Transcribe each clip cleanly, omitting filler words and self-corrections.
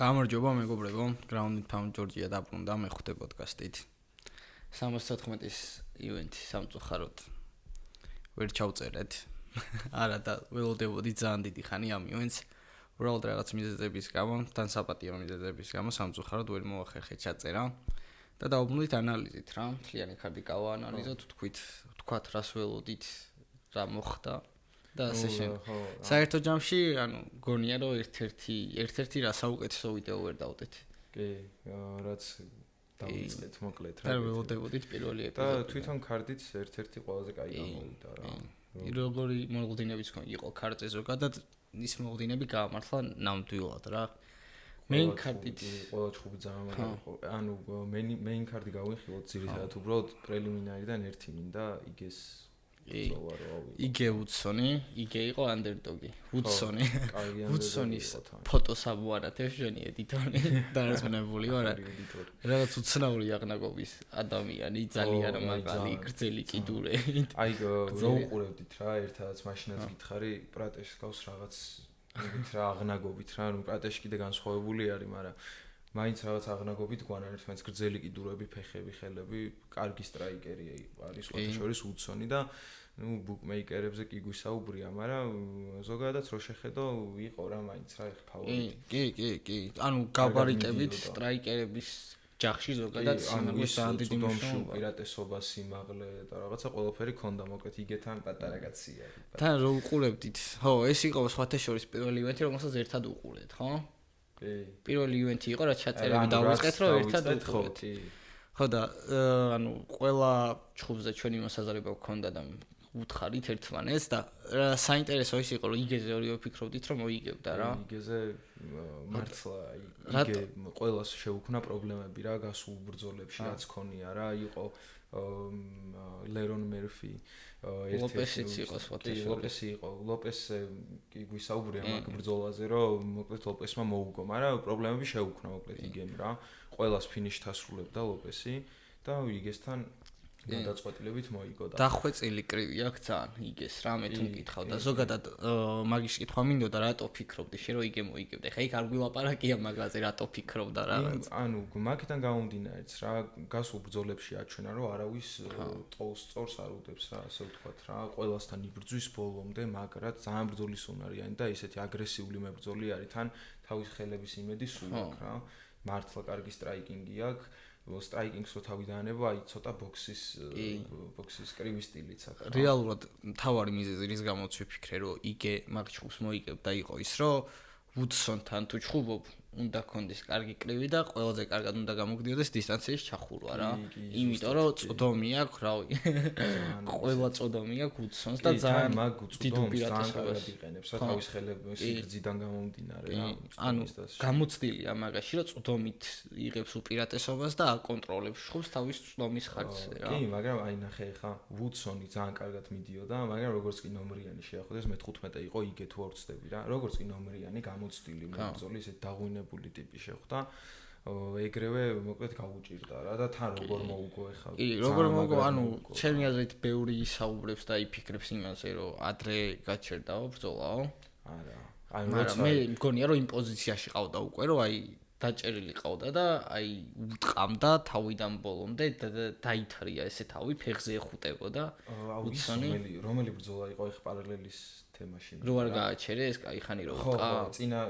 გამარჯობა მეგობრებო, Ground Pound Georgia დაბრუნდა მეხუთე პოდკასტით. 74-ის ივენთი სამწუხაროდ ვერ ჩავწერეთ. არა და ველოდებოდი ძალიან დიდი ხანი ამ ივენთს. უბრალოდ რაღაც მიზეზების გამო, თან საპატიო მიზეზების გამო სამწუხაროდ ვერ მოახერხეთ ჩაწერა. და დავუბრუნდით ანალიზით რა, მთლიანი ქარდი გავაანალიზოთ, თქვათ რას ველოდით, რა მოხდა. და ასე შემდეგ. საერთო ჯამში, გონია რომ ერთ-ერთი რა საუკეთესო ვიდეო ვერ დავდეთ. კი, რაც დავიწყეთ მოკლედ რა. და ველოდებოდით პირველი ეპიზოდი. და თვითონ ქარდიც ერთ-ერთი ყველაზე კაი გამოვიდა რა. როგორი მოლოდინებიც იყო ქარდზე ზოგადად, ის მოლოდინები გაამართლა ნამდვილად რა. მეინ ქარდით ყველა ჩხუბი ძალიან მაგარი იყო. მეინ ქარდი გავიხილოთ ძირითადად უბრალოდ პრელიმინარიდან ერთი მინდა იგეს იგე უცონი, იგე იყო ანდერდოგი. უცონის ფოტოს ამოანათებს შენი ედიტორი დაარწმუნებული ვარ. რაღაც უცნაური აღნაგობის ადამიანი, ძალიან მაგარი, გრძელი კიდურებით. აი, რო უყურებდით რა, ერთადაც მაშინაც გითხარი, პრატეშს გავს რაღაც რა აღნაგობით რა, პრატეში კიდე განსხვავებული არის, მაგრამ მაინც რაღაც აღნაგობით გვანა ერთმანეთს გრძელი კიდურები, ფეხები, ხელები, კარგი სტრაიკერი არის სხვათა შორის უცონი და ბუკმეიკერებზე კი გვისაუბრია, მაგრამ ზოგადად რო შეხედო, იყო რა მაინც რა ეხ ფავორიტი. კი. გაბარიტებით სტრაიკერების ჯახში ზოგადად სიმაღლე ძალიან დიდი მნიშვნელობა. უპირატესობა, სიმაღლე და რაღაცა ყველაფერი ქონდა, მოკლედ იგეთან პატარა კაცია. თან რო უყურებდით, ხო, ეს იყო სხვათა შორის პირველი ივენთი, რომელსაც ერთად უყურეთ, ხო? კი. პირველი ივენთი იყო, რაც ჩაწერები დავიწყეთ, რომ ერთად უყურეთ. ხო და ყველა ჩხუბზე ჩვენი მოსაზრება გქონდა და უთხარით ერთმანეთს და საინტერესო ის იყო, რომ იგეზე ორივე ფიქრობდით, რომ მოიგებდა რა. იგეზე მართლა იგე ყველას შეუქმნა პრობლემები რა, გასულ ბრძოლებში რაც ქონია რა, იყო ლერონ მერფი ლოპესიც იყო სხვათა შორის. ლოპესი იყო. ლოპესზე კი გვისაუბრია მაგ ბრძოლაზე, რომ მოკლედ ლოპესმა მოუგო, მაგრამ პრობლემები შეუქმნა მოკლედ იგემ რა. ყველას ფინიშით ასრულებდა ლოპესი და იგესთან გადაწყვეტილებით მოიგო და დახვეწილი კრივი აქვს ძალიან იგეს რა მე თუ მკითხავ და ზოგადად მაგის კითხვა მინდოდა რატო ფიქრობდი შე რომ იგე მოიგებდა ხა იქ არ გვილაპარაკია მაგაზე რატო ფიქრობდა რა მაგიდან გამომდინარეც რა გასულ ბრძოლებში აჩვენა რომ არავის ტოლს სწორს არ უდებს რა ასე ვთქვათ რა ყველასთან იბრძვის ბოლომდე მაგრამ ძალიან ბრძოლის უნარიანი და ისეთი აგრესიული მებრძოლი არის თან თავის ხელების იმედი სულ აქვს რა მართლა კარგი სტრაიკინგი აქვს სტრაიკინგს რო თავი დაანება, აი ცოტა ბოქსის კრივი სტილიც აქვს. რეალურად მთავარი მიზეზი რის გამოც ვიფიქრე, რომ იგე მაგ ჩხუბს მოიგებდა იყო ის, რომ ვუდსონთან თუ ჩხუბობ, უნდა კონდეს კარგი კრივი და ყველაზე კარგად უნდა გამოგდიოდეს დისტანციის ჩახურვა რა. იმიტომ რომ წოდომი აქვს, რავი. ყველა წოდომი აქვს ვუდსონს და ძალიან მაგ წოდომს ძალიან კარგად იყენებს რა თავის ხელების სიგრძიდან გამომდინარე რა. გამოცდილია მაგაში, რომ წოდომით იღებს უპირატესობას და აკონტროლებს ჩხუბს თავის წოდომის ხარჯზე რა. კი, მაგრამ აი ნახე ხა ვუდსონი ძალიან კარგად მიდიოდა, მაგრამ როგორც კი ნომრიანი შეახოდეს მე-15 იყო იგე თუ არ ვცდები რა. როგორც კი ნომრიანი გამოცდილი მებრძოლი ისე დაღვინე ბული ტიპი შეხვდა. ეგრევე მოკლედ გაუჭირდა რა და თან როგორ მოუგო ეხლა. კი, როგორ მოუგო, ჩემი აზრით ბევრი ისაუბრებს და იფიქრებს იმაზე, რომ ადრე გაჩერდაო ბრძოლაო. არა. მაგრამ მე მგონია რომ იმ პოზიციაში ყავდა უკვე, რომ აი დაჭერილი ყავდა და აი უტყამდა თავიდან ბოლომდე და დაითრია ესე თავი ფეხზე ეხუტებოდა. უცონი რომელი ბრძოლა იყო ეხ პარალელის თემაში. რო არ გააჩერეს, კაი ხანი რო ხო, წინა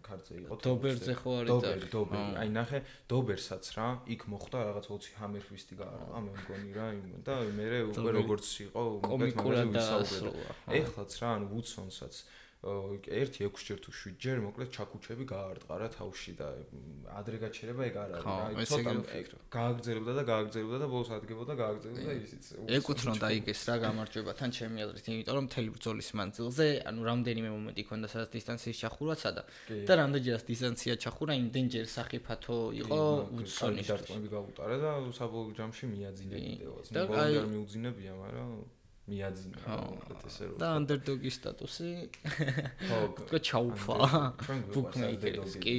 ქარდზე იყო. დობერზე ხო არის და დობერი. აი ნახე, დობერსაც რა, იქ მოხდა რაღაც 20 ჰამერფისტი გაარყა, მე მგონი რა, და მე უკვე როგორც იყო, კომიკურად დაასრულა. ეხლაც რა, ვუდსონსაც ერთი 6 ჯერ თუ 7 ჯერ მოკლედ ჩაკუჩები გაარტყა რა თავში და ადრე გაჩერება ეგ არ არის რა ცოტა გააგრძელებდა და ბოლოს ადგებოდა გააგრძელებდა ისიც ეკუთვნოდა იგეს რა გამარჯვება თან ჩემი აზრით იმიტომ რომ მთელი ბრძოლის მანძილზე რამდენიმე მომენტი ქონდა სადაც დისტანციის ჩახურვა სადა და რამდენჯერაც დისტანცია ჩახურა იმდენჯერ საფათო იყო ვუდსონის დარტყმები გაუტარა და საბოლოო ჯამში მიაძინებდეოც მე ბოლომდე მიუძინებია მაგრამ მიაძინა ესე რომ და ანდერდოგის სტატუსი ხო ჩაუფა ბუკმეიკერს კი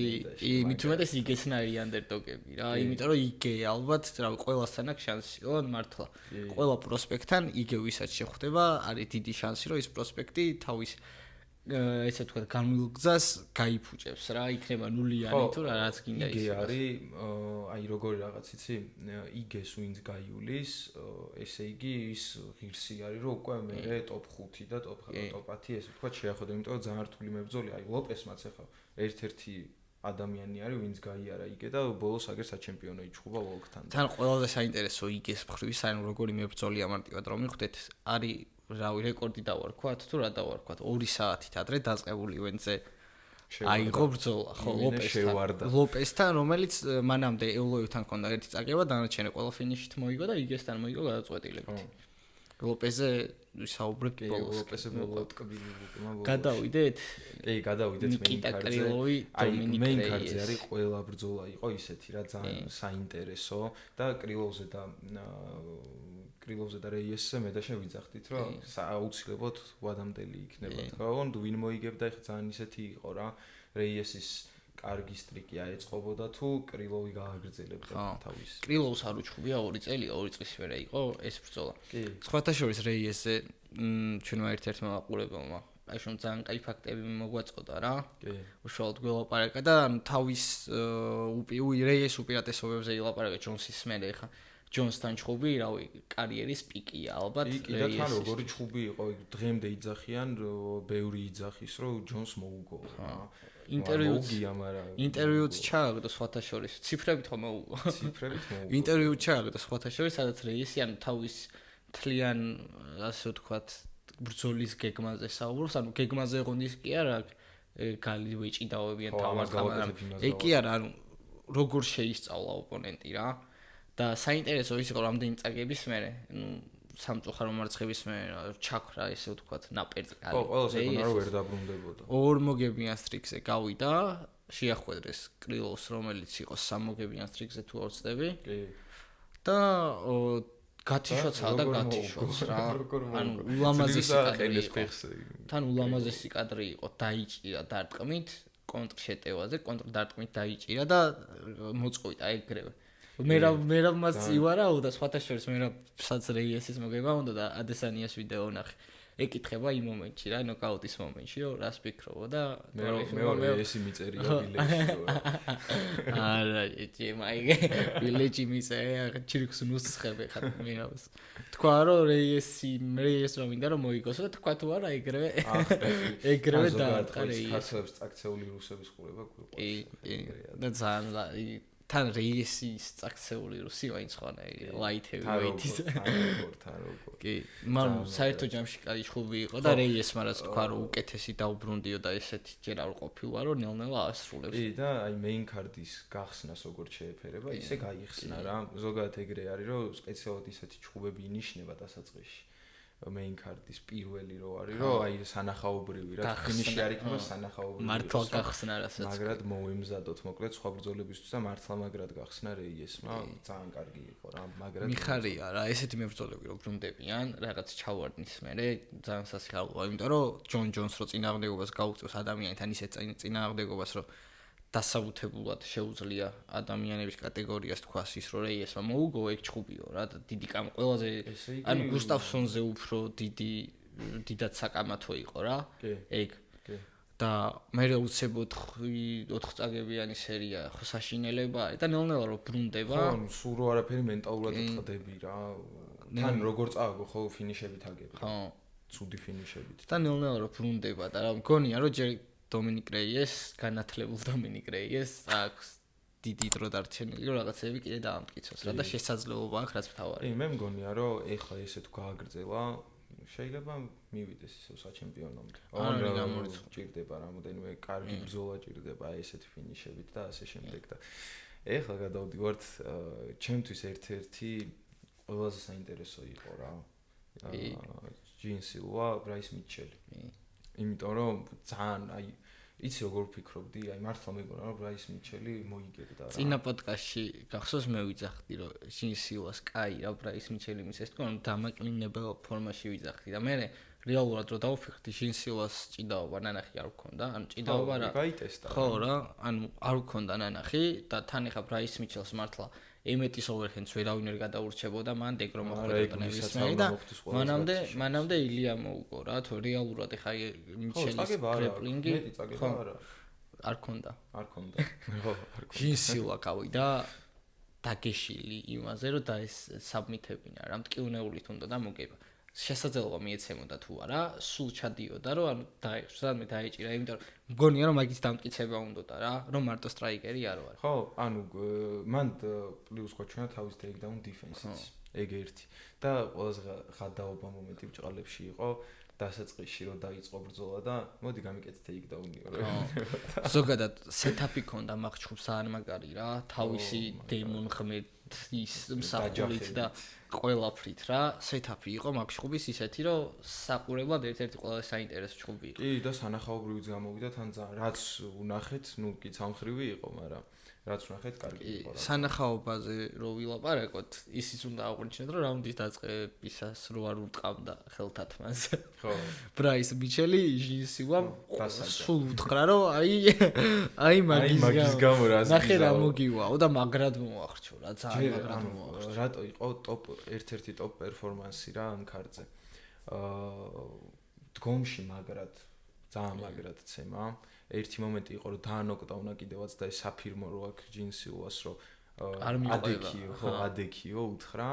იმით უმეტეს იგესნაირი ანდერდოგები რა იმიტომ რომ იგე ალბათ რა ყველასთან აქვს შანსი ონ მართლა ყველა პროსპექტთან იგე ვისაც შეხვდება არის დიდი შანსი რომ ის პროსპექტი თავის ესე ვთქვათ, განვილგზას გაიფუჭებს რა, იქნება ნულიანი თუ რაც გინდა ის. იგი არის, აი როგორი რაღაც იცი, იგეს ვინც გაიulis, ესე იგი ის ღირსი არის, რომ უკვე მე ტოპ 5 და ტოპ 10 ესე ვთქვათ შეახვდა, იმიტომ რომ ძალიან რთული მებრძოლი, აი ლოპესმაც ახლა ერთ-ერთი ადამიანი არის, ვინც გაიარა იგე და ბოლოს აგერ საჩემპიონო იჩხუბა ვოლკთან. თან ყველაზე საინტერესო იგეს მხრივ, საერთოდ როგორი მებრძოლია მარტივად რომ მიხვდეთ, არის რავი რეკორდი დავარქვათ თუ რა დავარქვათ 2 საათით ადრე დაწყებული ვენზე აიღო ბრძოლა ხო ლოპესთან რომელიც მანამდე ევლოივთან ჰქონდა ერთი წაგება დანარჩენი ყველა ფინიშით მოიგო და იგესთან მოიგო გადაწყვეტილებით ლოპეზე ვისაუბრებთ ბოლოს ლოპესზე ბოლოს ტკბილი გადავიდეთ კი გადავიდეთ მეინ კარზე არის ყველა ბრძოლა იყო ისეთი რა ძალიან საინტერესო და კრილოვზე და რეიესზე მე და შევიძახდით რომ აუცილებლად ვადამდელი იქნება თქო თუ ვინ მოიგებდა ეხლა ძალიან ისეთი იყო რა რეიესის კარგი სტრიკი აეწყობოდა თუ კრილოვი გააგრძელებდა თავის კრილოვს არ უჩხუბია 2 წელი 2 წლის მერე იყო ეს ბრძოლა სხვათა შორის რეიესზე ჩვენმა ერთ-ერთმა მაყურებელმა აი შენ ძალიან კაი ფაქტები მოგვაწყოდა რა უშუალოდ გველაპარაკა და თავის რეიეს უპირატესობებზე ილაპარაკა ჯონსის მერე ხა ჯონსთან ჩხუბი, რავი, კარიერის პიკია ალბათ. პიკი და თან როგორი ჩხუბი იყო, დღემდე იძახიან, ბევრი იძახის, რომ ჯონს მოუგო. ინტერვიუც ჩააგდო სხვათა შორის. ციფრებით ხომ მოუგო? ციფრებით მოუგო. ინტერვიუ ჩააგდო სხვათა შორის, სადაც რეისი ანუ თავის თლიან, ასე ვთქვათ, ბრძოლის გეგმაზე საუბრობს, ანუ გეგმაზე ღონდის კი არა, გალი ვეჭიდავებიან თავად გამარჯვება. კი არა, ანუ როგორ შეისწავლა ოპონენტი რა. და საინტერესო ის იყო რამდენი წაგების მერე, ნუ სამწუხარო მარცხების მერე ჩაქრა ესე ვთქვათ ნაპერწკალი. ხო, ყველას ეკონა რომ ვერ დაბრუნდებოდა. ორ მოგებიან სტრიქზე გავიდა, შეახვედრეს კრილოვს, რომელიც იყო 3 მოგებიან სტრიქზე თუ არ ვცდები. კი. და გათიშოცა და გათიშოც რა. ანუ ულამაზესი კადრი იყო. თან ულამაზესი კადრი იყო, დაიჭირა დარტყმით, კონტრშეტევაზე, კონტრდარტყმით დაიჭირა და მოწყვიტა ეგრევე. მერა მას ივარაო და სხვათა შორის მერა სადაც რეიესის მოგება უნდა და ადესანიას ვიდეო ნახე. ეკითხება იმ მომენტში რა, ნოკაუტის მომენტში, რომ რას ფიქრობო და მე რეიესი მიწერია ბილეთში რა. არა, მაიგე ბილეთში მიწერია, ჩირქს ნუსხები ხარ მინავს. თქვა რომ რეიეს რომ მინდა რომ მოიგოსო და თქვა თუ არა ეგრევე დაარტყა რეიესი. ხასებს წაქცეული რუსების ყურება გვიყავს. კი, და ძალიან თან რეიესის წაქცეული რუსი ვაინც ხوانه ლაითები ვეითის თან როგორ კი მაგრამ საერთო ჯამში კაი ჩხუბი იყო და რეიესმა რაც თქვა რომ უკეთესი დაუბრუნდიო და ესეთი ჯერ არ ყოფილა რომ ნელ-ნელა ასრულებს კი და აი მეინ კარდის გახსნას როგორ შეეფერება ისე გაიხსნა რა ზოგადად ეგრე არის რომ სპეციალურად ისეთი ჩხუბები ინიშნება დასაწყისში მეინ კარდის პირველი რო არის რომ აი სანახაობრივი რა ფინიში არ იქნება სანახაობრივი მართლა გახსნა რასაც მაგრად მოემზადოთ მოკლედ სხვა ბრძოლებისთვის და მართლა მაგრად გახსნა რეიესმა ძალიან კარგი იყო რა მაგრად მიხარია რა ესეთი მებრძოლები რო ბრუნდებიან რაღაც ჩავარდნის მერე ძალიან სასიხარულოა იმიტომ რომ ჯონ ჯონს რო წინააღმდეგობას გაუწევს ადამიანთან ისეთ წინააღმდეგობას რომ დასაბუთებულად შეუძლია ადამიანების კატეგორიას თქვას ის რომ რეიესმა მოუგო ეგ ჩხუბიო რა და დიდი კამ ყველაზე ანუ გუსტავსონზე უფრო დიდად საკამათო იყო რა ეგ და მე უცებოდ 4 წაგებიანი სერია ხო საშინელება არის და ნელ-ნელა რო ბრუნდება ხო სულ რო არაფერი მენტალურად ხდები რა თან როგორ წააგო ხო ფინიშებით აგები ხო ცუდი ფინიშებით და ნელ-ნელა რო ბრუნდება და რა მგონია რომ ჯერ დომინიკ რეიეს განათლებულ დომინიკ რეიეს აქვს დიდი დრო დარჩენილი რომ რაღაცები კიდე დაამტკიცოს რა და შესაძლებლობა აქვს რაც მთავარია. მე მგონია რომ ეხლა ესე თუ გააგრძელა შეიძლება მივიდეს ისევ საჩემპიონომდე. ჭირდება რამოდენიმე კარგი ბრძოლა ჭირდება ესეთი ფინიშებით და ასე შემდეგ და ეხლა გადავდივართ ჩემთვის ერთ-ერთი ყველაზე საინტერესო იყო რა. ჯინ სილვა, ბრაის მიჩელი. იმიტომ რომ ძალიან აი იცი როგორ ვფიქრობდი აი მართლა მეგონა რომ ბრაის მიჩელი მოიგებდა რა წინა პოდკასტში გახსოვს მე ვიძახდი რომ ჯინ სილვას კაი რა ბრაის მიჩელი მისეს თქო რომ დამაკნინებელ ფორმაში ვიძახდი და მე რეალურად რო დავფიქრდი, ჟინსილას ჭიდაობა ნანახი არ გქონდა, ანუ ჭიდაობა რა. გაიტესტა. ხო რა, ანუ არ გქონდა ნანახი და თან ეხა ბრაის მიჩელს მართლა ემეტის overhands ვერავინ ვერ გადაურჩებოდა, მან დეგრო მოხდებოდა ნებისმიერი და მანამდე ილია მოუგო რა, თუ რეალურად ეხა მიჩელის კრეპლინგი ხო არ ქონდა. არ ქონდა. ხო, არ ქონდა. ჟინსილა გავიდა დაგეშილი იმაზე, რომ და ეს საბმითებინა რა, მტკივნეულით უნდა და მოგება. შესაძლებლობა მიეცემოდა თუ არა, სულ ჩადიოდა, რომ ანუ სადმე დაეჭირა, იმიტომ რომ მგონია რომ მაგით დამტკიცება უნდოდა რა, რომ მარტო სტრაიკერი არ ვარ. ხო, ანუ მან პლუს გვაჩვენა თავის takedown defense-იც. ეგ ერთი. და ყველაზე ღადაობა მომენტი ბჭყალებში იყო დასაწყისში რომ დაიწყო ბრძოლა და მოდი გამიკეთე takedown-იო რა. ზოგადად setup-ი ქონდა მაგ-ჩხუბს ძალიან მაგარი რა, თავისი დემონ ღმერთის მსახურით და ყველაფრით რა, setup-ი იყო მაგ-ჩხუბის ისეთი, რომ საყურებლად ერთ-ერთი ყველაზე საინტერესო ჩხუბი იყო. კი, და სანახაობრივიც გამოვიდა თან ძალიან. რაც უნახეთ, ნუ კი ცალმხრივი იყო, მაგრამ რაც უნახეთ, კარგი იყო რა. სანახაობაზე რო ვილაპარაკოთ, ისიც უნდა აღვნიშნოთ, რომ რაუნდის დაწყებისას რო არ უტყავდა ხელთათ მას. ხო. ბრაის მიჩელი ჟინსივამ სულ უთხრა, რომ აი მაგის გამო რა. ნახე რა მოგივაო და მაგრად მოახრჩო რა, ძალიან მაგრად მოახრჩო. რატო იყო ერთ-ერთი ტოპ პერფორმანსი რა ამ ქარდზე. დგომში მაგრად, ძალიან მაგრად ცემა. ერთი მომენტი იყო რომ დაანოკდაუნა კიდევაც და ეს საფირმო რო აქ ჯინსილას რო ადექიო უთხრა,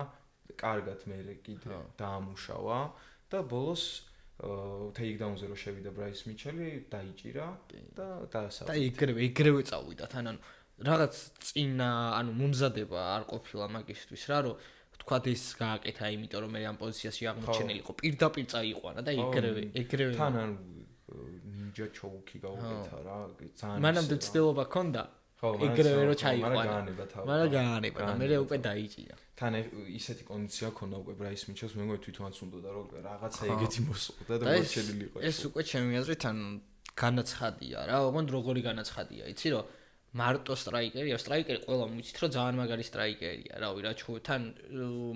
კარგად მე კიდე დაამუშავა და ბოლოს takedown-ზე რო შევიდა ბრაის მიჩელი, დაიჭირა და დაასაბა. და ეგრევე წავიდა თან, ანუ რაღაც წინა, ანუ მომზადება არ ყოფილა მაგისთვის რა, რომ თქვათ ეს გააკეთა, იმიტომ რომ მე ამ პოზიციაში აღმოჩენილიყო, პირდაპირ წაიყვანა და ეგრევე თან ანუ ნინჯა ჩოუკი გაუკეთა რა, ძალიან მანამდე ცდილობა ქონდა, ეგრევე რო ჩაიყვანა, მაგრამ გაანება და მე უკვე დაიჭირა. თან ისეთი კონდიცია ქონდა უკვე ბრაის მიჩელს, მე მგონი თვითონაც უნდოდა რომ რაღაცა ეგეთი მოსყოდა და მოჩენილიყო. ეს უკვე ჩემი აზრით ან განაცხადია რა, ოღონდ როგორი განაცხადია, იცი რომ მარტო სტრაიკერია, სტრაიკერი ყველა მიცით რომ ძალიან მაგარი სტრაიკერია, რავი რა ჩხუბთან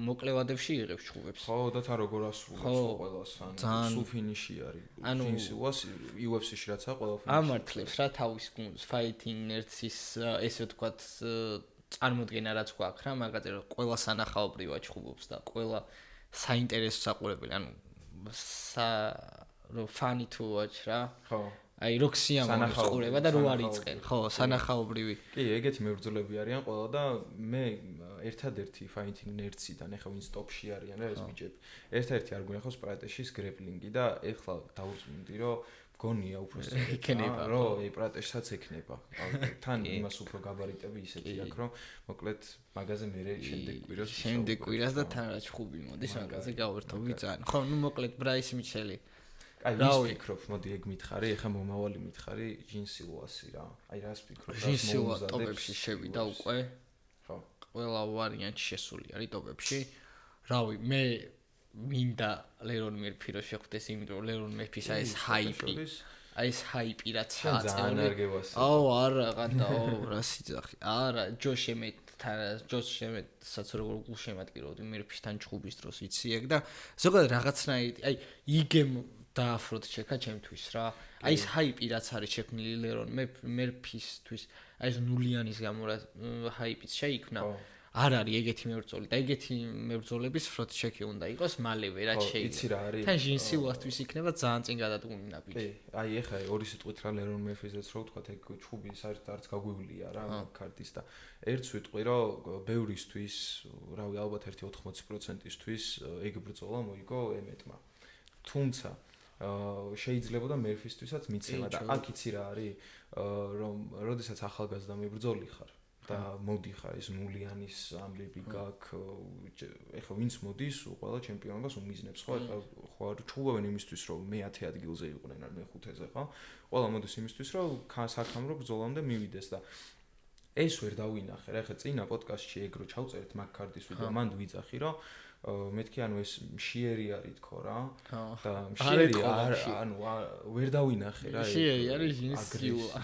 მოკლევადებში იღებს ჩხუბებს. ხო, და თან როგორ ასრულებს ყველას, ანუ სულ ფინიში არის. ჯინსივას UFC-ში რაცა ყველა ფინიში. ამართლებს რა თავის გუნდს, fighting nerds-ის ესე ვთქვათ წარმოდგენა რაც გვაქვს რა, მაგაზე რომ ყველა სანახაობრივად ჩხუბობს და ყველა საინტერესო საყურებელი, ანუ რო funny to watch რა. ხო. აი როქსია მოწყურება და რო არ იწყენ, ხო, სანახაობრივი. კი, ეგეთი მებრძოლები არიან ყველა და მე ერთადერთი fighting nerds-იდან ეხლა ვინც ტოპში არიან რა ეს ბიჭები. ერთადერთი არ გვინახავს პრატეშის გრეპლინგი და ეხლა დავუწმინდი რომ გონია უბრალოდ იქნება, რომ აი პრატეშსაც ექნება. თან იმას უფრო გაბარიტები ისეთი აქვს, რომ მოკლედ მაგაზე მე შემდეგ კვირას და თან რა ჩხუბი მოდის მაგაზე გავერთობი ძალიან. ხო, ნუ მოკლედ ბრაის მიჩელი. აი ვის ფიქრობ, მოდი ეგ მითხარი, ეხა მომავალი მითხარი ჯინსილვასი რა. აი რას ფიქრობ, რას ჯინსილვა ტოპებში შევიდა უკვე. ხო. ყველა ვარიანტი შესული არის ტოპებში. რავი, მე მინდა ლერონ მერფი რო შეხვდეს, იმიტომ რომ ლერონ მერფის აი ეს ჰაიპი. აი ეს ჰაიპი რაც აწეული. აუ არა, გადაო, რა სიძახი. არა, ჯოშემეთსაც როგორ გულშემატკირავდი მერფისთან ჩხუბის დროს იცი ეგ და ზოგადად რაღაცნაირი, აი იგემ დააფროთ ჩეკა ჩემთვის რა. აი ეს ჰაიპი რაც არის შექმნილი ლერონ მერფისთვის, აი ეს ნულიანის გამო რა ჰაიპიც შეიქმნა. არ არის ეგეთი მებრძოლი და ეგეთი მებრძოლების ფროთ ჩეკი უნდა იყოს მალევე რა შეიძლება. იცი რა არის? თან ჟინსილვასთვის იქნება ძალიან წინ გადადგმული ბიჭი. აი ეხა ორი სიტყვით რა ლერონ მერფიზეც რო ვთქვა ეგ ჩხუბი საერთოდ არც გაგვივლია რა კარტის და ერთ სიტყვი რომ ბევრისთვის, რავი ალბათ 1-80%-ისთვის ეგ ბრძოლა მოიგო ემეტმა. თუმცა შეიძლება და მერფისთვისაც მიცემა და აქ იცი რა არის რომ როდესაც ახალგაზრდა მებრძოლი ხარ და მოდიხარ ეს ნულიანის ამბები გაქვს ეხლა ვინც მოდის ყველა ჩემპიონობას უმიზნებს ხო ეხლა ხო არ ჩუბავენ იმისთვის რომ მე 10 ადგილზე იყვნენ არ მე 5-ზე ხო ყველა მოდის იმისთვის რომ საქამრო ბრძოლამდე მივიდეს და ეს ვერ დავინახე რა ეხლა წინა პოდკასტში ეგ რო ჩავწერეთ მაგ კარდის ვიდეო მანდ ვიძახი რომ მეთქი ანუ ეს მშიერი არის თქო რა და მშიერი ანუ ვერ დავინახე რა მშიერი არის ჟინსიუა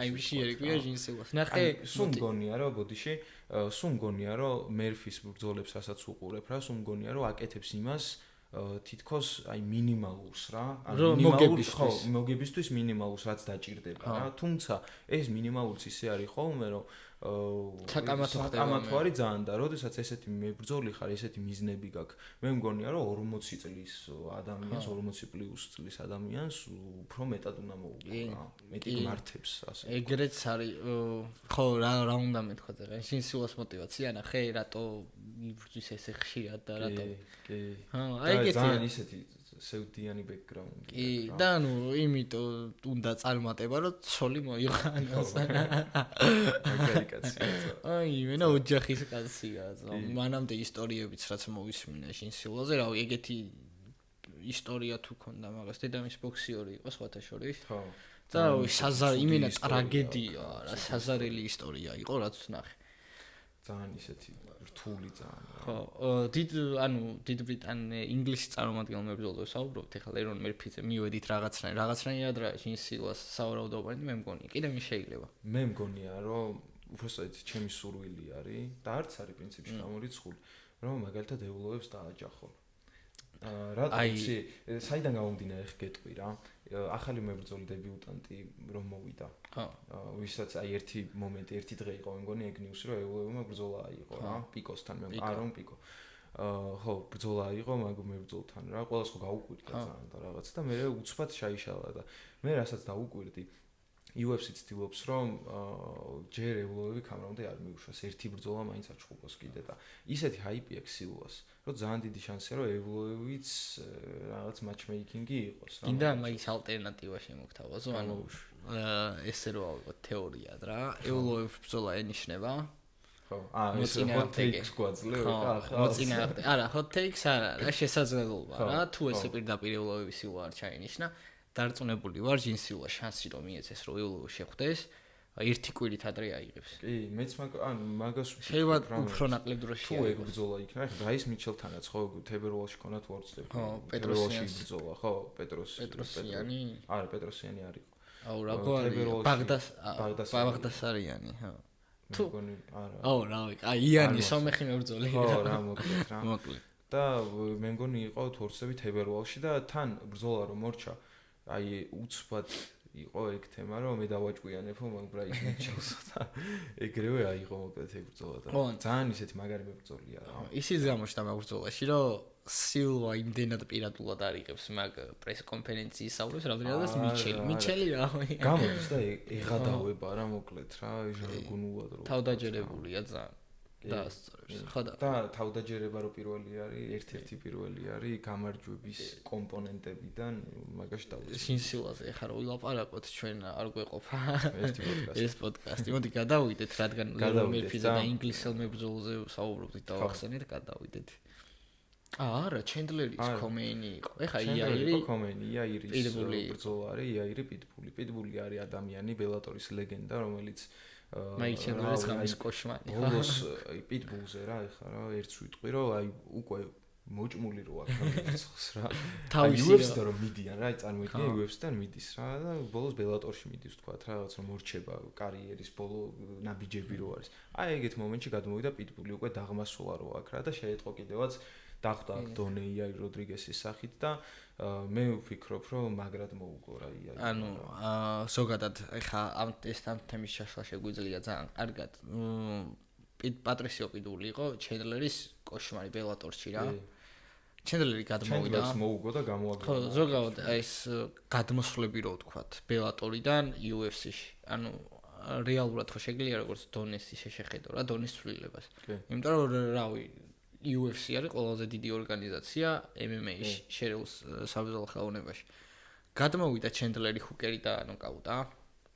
აი მშიერი ყია ჟინსიუას ნახე სულ მგონია რომ ბოდიში სულ მგონია რომ მერფის ბრძოლებს რასაც უყურებ რა სულ მგონია რომ აკეთებს იმას თითქოს აი მინიმალურს რა, მოგებისთვის მინიმალურს რაც დაჭირდება რა, თუმცა ეს მინიმალურიც ისე არის ხოლმე, რომ საკამათო არის ძალიან და როდესაც ესეთი მებრძოლი ხარ, ესეთი მიზნები გაქვს, მე მგონია რომ 40 წლის ადამიანს, 40 პლუს წლის ადამიანს უფრო მეტად უნდა მოუგო რა, მეტი მართებს ასე. ეგრეც არის, ხო რა უნდა მეთქვა და შინსილოს მოტივაცია ნახე, რატო იბრძვის ესე ხშირად და რატო. კი. აი ეგეთი ძალიან ისეთი სევდიანი ბექგრაუნდი. კი, და იმიტომ უნდა წარმატება, რომ ცოლი მოიყვანოს. მაგარი კაცია. აი, მენა ოჯახის კაცია. მანამდე ისტორიებიც რაც მოვისმინე შინსილოზე, რავი, ეგეთი ისტორია თუ ქონდა მაგას, დედამის ბოქსიორი იყო სხვათა შორის. ხო. და იმენა ტრაგედია, რა საზარელი ისტორია იყო, რაც ნახე. ძალიან ისეთი რთული ძალიან. ხო, დიდ ინგლისის წარმომადგენელ მებრძოლზე საუბრობთ, ეხლა ლერონ მერფიზე მივედით რაღაცნაირად რა შინსილოს სავარაუდობანი მე მგონი. კიდე მის შეიძლება. მე მგონია, რომ უბრალოდ ჩემი სურვილი არის და არც არის პრინციპში გამორიცხული, რომ მაგალითად ეულოებს დააჯახო. რატომიცი საიდან გამომდინარე ხ გეტყვი რა ახალი მებრძოლი დებიუტანტი რომ მოვიდა ვისაც აი ერთი მომენტი ერთი დღე იყო მე მგონი ეგ ნიუსი რომ ეულოებმა ბრძოლა აიღო რა პიკოსთან მე არონ პიკო ხო ბრძოლა აიღო მაგ მებრძოლთან რა ყველას ხო გაუკვირდა ძალიან და რაღაც და მე უცბად ჩაიშალა და მე რასაც დაუკვირდი UFC-ც ცდილობს რომ ჯერ ეულოები კამერამდე არ მიუშვას ერთი ბრძოლა მაინც აჩხუბოს კიდე და ისეთი ჰაიპი აქვს სილვას რომ ძალიან დიდი შანსია რომ ეულოებიც რაღაც matchmaking-ი იყოს რა კიდე მაგის ალტერნატივა შემოგთავაზო ანუ ესე რო ავიღოთ თეორიად რა ეულოების ბრძოლა ენიშნება ხო ეს hot takes გვაძლევ ხო მოწინააღმდეგე არა hot takes არა რა შესაძლებლობა რა თუ ესე პირდაპირ ეულოების სილვა არ ჩაინიშნა დარწმუნებული ვარ ჯინსიულა შანსი რომ მიეცეს რომ ეულოვი შეხვდეს ერთი კვირით ადრე აიღებს. კი, მეც მაგას შეიძლება უფრო ნაკლებ დროში თუ ეგ ბრძოლა იქნება, ხა რაის მიჩელთანაც ხო თებერვალში ქონათ ვორცლები. ხო, პეტროსიანი ბრძოლა, ხო, პეტროსიანი. არა, პეტროსიანი არ იყო. აუ, რა გვარი? ბაღდასარიანი, ხო. თუ არა. აუ, რავი, აი იანი სომეხი მებრძოლი. ხო, რა მოკლედ რა. მოკლედ. და მე მგონი იყო ვორცლები თებერვალში და თან ბრძოლა რომ მორჩა აი უცბად იყო ეგ თემა რომ მე დავაჭკვიანებო მაგ ბრაისს ჩავსო და ეგრევე აიღო მოკლედ ეგ ბრძოლა და ძალიან ისეთი მაგარი მებრძოლია რა ისიც გამოჩნდა მაგ ბრძოლაში რომ სილვა იმდენად პირადულად არიღებს მაგ პრეს კონფერენციის საუბრებს რამდენადაც მიჩელი რა გამოდის და ეღადავება რა მოკლედ რა ჟარგონულად რო თავდაჯერებულია ძალიან და ხო და თავდაჯერება რო პირველი არის ერთ-ერთი პირველი არის გამარჯვების კომპონენტებიდან მაგაში დავუძინე შინსილაზე ხარ ვილაპარაკოთ ჩვენ არ გვეყოფა ეს პოდკასტი მოდი გადავიდეთ რადგან მერფიზე და ინგლისელ მებრძოლზე საუბრობთ და ახსენეთ გადავიდეთ არა ჩენდლერის კომენი იყო ეხა იაირი იაირის ბრძოლა არის იაირი პიტბული არის ადამიანი ბელატორის ლეგენდა რომელიც მაიკ ჩენდლერის გამის კოშმარი ბოლოს პიტბულზე რა ეხა რა ერთს ვიტყვი რომ აი უკვე მოჭმული რო აქ მერცხოს რა UFC-დან რომ მიდიან რა აი წარმოიდგინე UFC-დან მიდის რა და ბოლოს ბელატორში მიდის თქვათ რაღაც რომ მორჩება კარიერის ბოლო ნაბიჯები რო არის აი ეგეთ მომენტში გადმოვიდა პიტბული უკვე დაღმასულა რო აქ რა და შეეწყო კიდევაც დახვდა დონე იაირ როდრიგესის სახით და მე ვფიქრობ რომ მაგრად მოუგო რა იაირ ანუ ზოგადად ეხა ამ თემის ჩასვლა შეგვიძლია ძალიან კარგად პატრისიო პიტბული იყო ჩენდლერის კოშმარი ბელატორში რა ჩენდლერი გადმოვიდა მოუგო და გამოაგო ხო ზოგადად ეს გადმოსვლები რო ვთქვათ ბელატორიდან UFC-ში ანუ რეალურად ხო შეგიძლია როგორც დონესი შეხედო რა დონის ცვლილებას იმიტომ რომ რავი UFC არის ყველაზე დიდი ორგანიზაცია MMA-ში შერეულ საბრძოლო ხელოვნებაში. გადმოვიდა ჩენდლერი ჰუკერი და ნოკაუტა.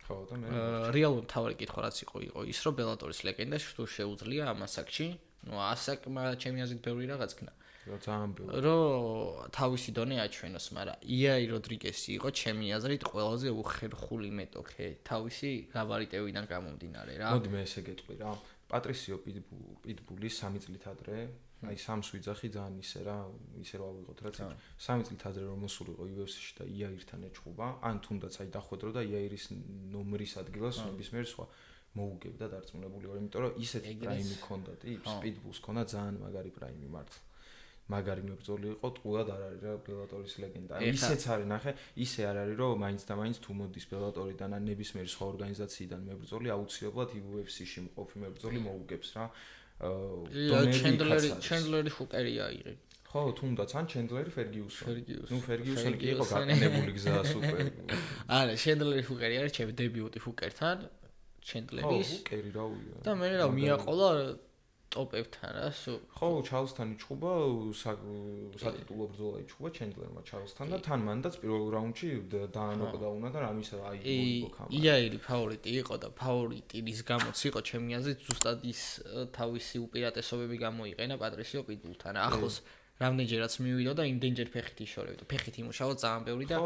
ხო და მე რეალურად თავი კითხვა რაც იყო ის რომ ბელატორის ლეგენდა თუ შეუძლია ამ ასაკში, ნუ ასაკმა ჩემი აზრით ბევრი რაღაც ქნა. ძალიან ბევრი. რომ თავისი დონე აჩვენოს, მაგრამ იაირ როდრიგესი იყო ჩემი აზრით ყველაზე უხერხული მეტოქე თავისი გაბარიტებიდან გამომდინარე რა. მოდი მე ესე გეტყვი რა. პატრისიო პიტბულის 3 წლით ადრე აი სამს ვიძახი ძალიან ისე რა ისე რა ავიღოთ რაც 3 წლით ადრე რომ მოსულიყო UFC-ში და იაირთან ეჭუბა ან თუნდაც აი დახვედრო და იაირის ნომრის ადგილას ნებისმიერ სხვა მოუგებდა დარწმუნებული ვარ იმიტომ რომ ისეთი პრაიმი ქონდა ტიპს პიტბულს ქონდა ძალიან მაგარი პრაიმი მართლა მაგარი მებრძოლი იყო, ტყუად არ არის რა ბელატორის ლეგენდა. ისეც არის, ნახე, ისე არ არის, რომ მაინც და მაინც თუ მოდის ბელატორიდან ან ნებისმიერი სხვა ორგანიზაციიდან მებრძოლი, აუცილებლად UFC-ში მყოფი მებრძოლი მოუგებს რა. ჩენდლერი ჰუკერი აიღე. ხო, თუნდაც ან ჩენდლერი ფერგიუსონი. ნუ ფერგიუსონი კი იყო გაყენებული გზას უკვე. არა, ჩენდლერი ჰუკერი არის ჩემი დებიუტი ჰუკერთან, ჩენდლერის. ხო, ჰუკერი რავია. და მე რა მიაყოლა ტოპებთან რა, სულ. ხო, ჩარლსთან იჩხუბა, სატიტულო ბრძოლა იჩხუბა ჩენდლერმა ჩარლსთან და თან მანდაც პირველ რაუნდში დაანოკდაუნა და რამისა აიღო კამარა. იაირი ფავორიტი იყო და ფავორიტი რის გამოც იყო ჩემი აზრით ზუსტად ის თავისი უპირატესობები გამოიყენა პატრისიო პიტბულთან. ახლოს რამდენჯერაც მივიდა და იმდენჯერ ფეხით იშორებდა. ფეხით იმუშავა ძალიან ბევრი და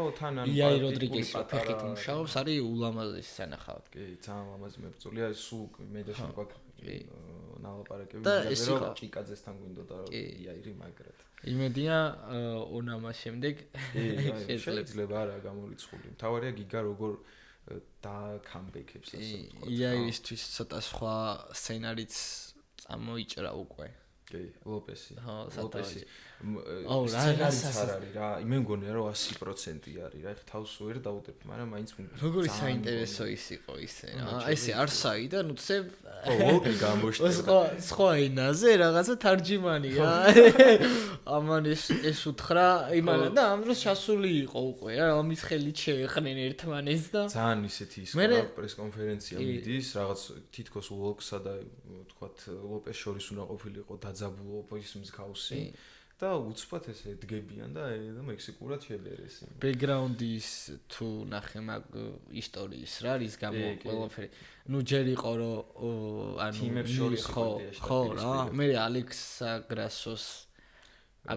იაი როდრიგესი ფეხით იმუშავებს, არის ულამაზესი სანახავად. კი, ძალიან ლამაზი მებრძოლია, სულ მე და შენ გვაქვს ნალაპარაკები, მაგრამ ჭიკაძესთან გვინდოდა რომ იაირი მაგრად. იმედია ონამას შემდეგ შეიძლება არა გამორიცხული. თავარია გიგა როგორ და კამბექებს ასე ვთქვათ. იაირისთვის ცოტა სხვა სცენარიც წამოიჭრა უკვე. კი, ლოპესი. ლოპესი. სცენარიც არ არის რა. მე მგონია რომ 100% არის რა. ეხლა თავს ვერ დავუდებთ, მაგრამ მაინც როგორი საინტერესო ის იყო ისე რა. აი ესე არსაი და ნუ ცე ვოლკი გამოშტა. სხვა ენაზე რაღაცა თარჯიმანი რა. ამან ეს უთხრა იმანა და ამ დროს ჩასული იყო უკვე რა. ამის ხელით შეეხნენ ერთმანეთს და ძალიან ისეთი ის პრესკონფერენცია მიდის, რაღაც თითქოს ვოლკსა და ვთქვათ ლოპეს შორის უნდა ყოფილიყო დაძაბულო ის მსგავსი. და უცბად ესე დგებიან და მექსიკურად შედერეს. ბექგრაუნდის თუ ნახე მაგ ისტორიის რა რის გამო ყველაფერი. ნუ ჯერ იყო რომ ანუ თიმებს შორის ხო რა, მე ალექსა გრასოს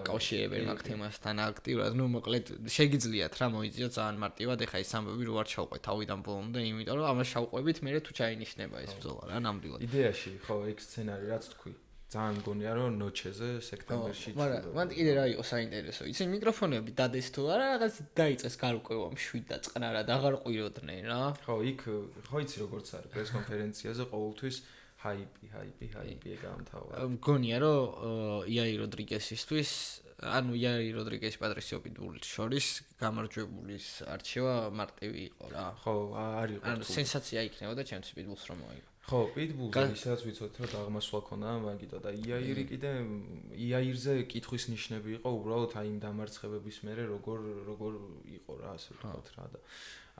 აკავშირებენ მაგ თემასთან აქტიურად. ნუ მოკლედ შეგიძლიათ რა მოიძიოთ ძალიან მარტივად. ეხა ის ამბები რო არ ჩავყვე თავიდან ბოლომდე, იმიტომ რომ ამას შავყვებით მე თუ ჩაინიშნება ეს ბრძოლა რა ნამდვილად. იდეაში ხო ეგ სცენარი რაც თქვი. ძალიან მგონია რომ ნოჩეზე სექტემბერში ჩუდა. მაგრამ მან კიდე რა იყო საინტერესო. იცი მიკროფონები დადეს თუ არა რაღაც დაიწეს გარკვევა მშვიდ და წყნარად აღარ ყვიროდნენ რა. ხო, იქ ხო იცი როგორც არის პრესკონფერენციაზე ყოველთვის ჰაიპი ეგამთავა. მგონია რომ იაი როდრიგესისთვის, ანუ იაი როდრიგესი პატრისიო პიტბულის შორის გამარჯვებულის არჩევა მარტივი იყო რა. ხო, არ იყო. ანუ სენსაცია იქნებოდა ჩემთვის პიტბულს რომ მოიგო. ხო, პიტბულზე ისაც ვიცოთ რომ დაღმასვლა ქონა მაგიტო და იაირი კიდე იაირზე კითხვის ნიშნები იყო უბრალოდ აი იმ დამარცხებების მერე როგორ იყო რა ასე ვთქვათ რა და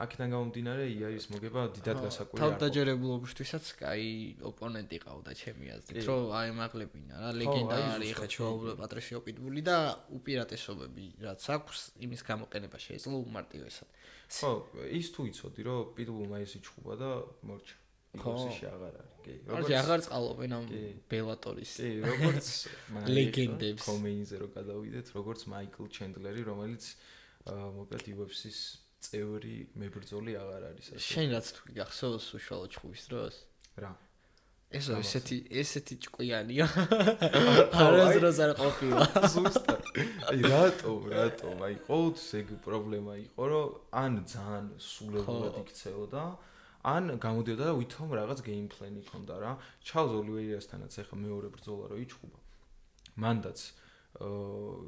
აქედან გამომდინარე იაირის მოგება დიდად გასაკვირი არ იყო. თავდაჯერებულობისთვისაც კაი ოპონენტი ყავდა ჩემი აზრით, რომ აემაღლებინა რა, ლეგენდა არის ხა ჩვეულებრივ პატრისიო პიტბული და უპირატესობები რაც აქვს, იმის გამოყენება შეიძლება უმარტივესად. ხო, ის თუ იცოდი რომ პიტბულმა ის იჩხუბა და მორჩა. UFC-ში აღარ არის. კი, როგორც აღარ წყალობენ ამ ბელატორის. კი, როგორც ლეგენდებს. კომეინზე რო გადავიდეთ, როგორც მაიკლ ჩენდლერი, რომელიც მოკლედ UFC-ს წევრი მებრძოლი აღარ არის ასე. შენ რაც თუ გახსოვს უშუალოდ ჩხუბის დროს? რა? ესო ესეთი ჭკვიანია. არასდროს არ ყოფილა. ზუსტად. აი რატომ? აი ყოველთვის ეგ პრობლემა იყო, რომ ან ძალიან სულელურად იქცეოდა ან გამოდიოდა და ვითომ რაღაც გეიმპლენი ქონდა რა. ჩარლზ ოლივეირასთანაც ახლა მეორე ბრძოლა რო იჩხუბა. მანდაც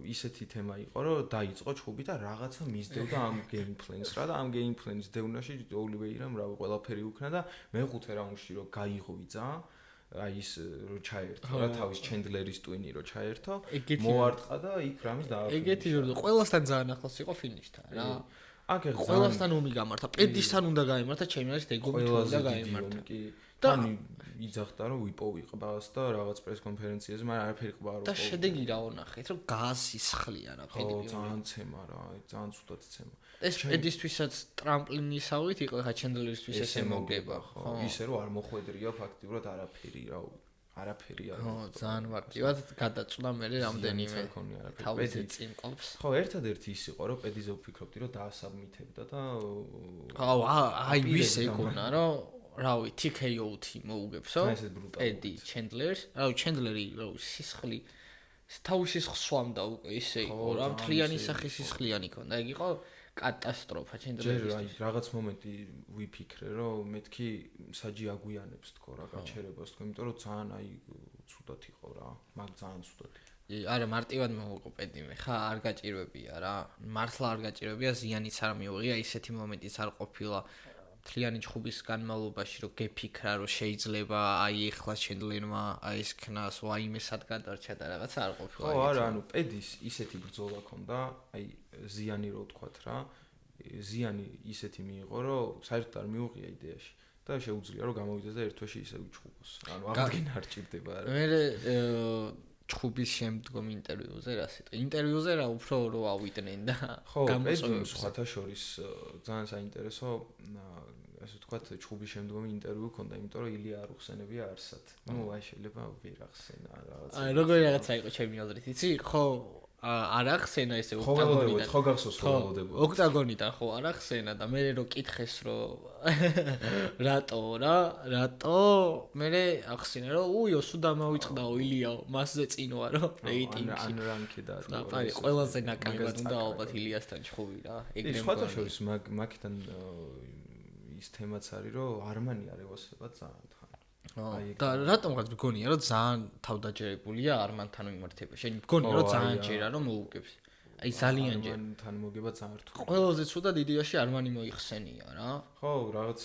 ისეთი თემა იყო, რომ დაიწყო ჩხუბი და რაღაცა მისდევდა ამ გეიმპლენს რა და ამ გეიმპლენის დევნაში ოლივეირამ რავი ყველაფერი უკნა და მეხუთე რაუნდში რო გაიღვიძა აი ის რო ჩაერთო რა თავის ჩენდლერის ტვინი რო ჩაერთო მოარტყა და იქ რამის დააფინიშა. ეგეთი ჯერდო ყველასთან ძალიან ახლოს იყო ფინიშთან რა. აქ ეხლა ყველასთან ომი გამართა. პედისთან უნდა გაემართა, ჩემი აზრით ეგომით უნდა გაემართა. და იძახდა რომ ვიპოვიყბას და რაღაც პრესკონფერენციაზე, მაგრამ არაფერი ყბა არ და შედეგი რა ვნახეთ, რომ გაასისხლია რა პედი. ხო, ძალიან ცემა რა, ძალიან ცუდად ცემა. ეს პედისთვისაც ტრამპლინისავით იყო, ხა ჩენდლერისთვის ესე მოგება, ხო. ისე რომ არ მოხვედრია ფაქტიურად არაფერი რა. არაფერი არ. ხო, ძალიან მარტივად გადაწვდა მე რამდენიმე თავის წინ ყოფს. ხო, ერთადერთი ის იყო, რომ პედიზე ვფიქრობდი, რომ დაასაბმითებდა და ხო, აი ვის ეგონა, რომ რავი, TKO-თ მოუგებსო. პედი ჩენდლერს, რავი, ჩენდლერი რავი, სისხლი თავის სისხლსვამდა უკვე ისე იყო, რა მთლიანი სახის სისხლიანი ქონდა. ეგ იყო კატასტროფა ჩენდლერის. ჯერ რაღაც მომენტი ვიფიქრე, რომ მეთქი საჯი აგვიანებს თქო რა გაჩერებას თქო, იმიტომ რომ ძალიან აი ცუდად იყო რა, მაგ ძალიან ცუდად. არა მარტივად მოვიყო პედი მე ხა არ გაჭირვებია რა მართლა არ გაჭირვებია ზიანიც არ მიუღია ისეთი მომენტიც არ ყოფილა მთლიანი ჩხუბის განმავლობაში რომ გეფიქრა რომ შეიძლება აი ეხლა შენდლერმა აი ეს ქნას ვაიმესად გადარჩა და რაღაცა არ ყოფილა ხო არა ანუ პედის ისეთი ბრძოლა ქონდა აი ზიანი რო ვთქვათ რა ზიანი ისეთი მიიღო რომ საერთოდ არ მიუღია იდეაში და შეუძლია რომ გამოვიდეს და ერთ თვეში ისე უჩხუბოს ანუ აღდგენა არ ჭირდება რა მე ჩხუბის შემდგომ ინტერვიუზე რა სიტყვა ინტერვიუზე რა უფრო რო ავიდნენ და გამოწვევებს სხვათა შორის ძალიან საინტერესო ასე ვთქვათ ჩხუბის შემდგომი ინტერვიუ ქონდა იმიტომ რომ ილია არ უხსენებია არსად ну აი შეიძლება ვერ ახსენა რაღაცა აი როგორი რაღაცა იყო ჩემი აზრით იცი ხო არ ახსენა ესე ოქტაგონიდან ხო გახსოვს რომ ველოდებოდი ოქტაგონიდან ხო არ ახსენა და მე რო კითხეს რომ რატო მე ახსენა რომ უიო სულ დამავიწყდაო ილიაო მასზე წინ ვარო რეიტინგში ან რანკედა აი ყველაზე ნაკლებად უნდა ალბათ ილიასთან ჩხუბი რა ეგრე სხვათა შორის მაგიდან ის თემაც არის რომ არმანი არ ევასება ძალიან და რატომღაც მგონია რომ ძალიან თავდაჯერებულია არმანთან მიმართება შენ მგონია რომ ძალიან ჯერა რომ მოუგებს აი ძალიან ჯერ თან მოგება ძალიან რთული ყველაზე ცუდად იდეაში არმანი მოიხსენია რა ხო რაღაც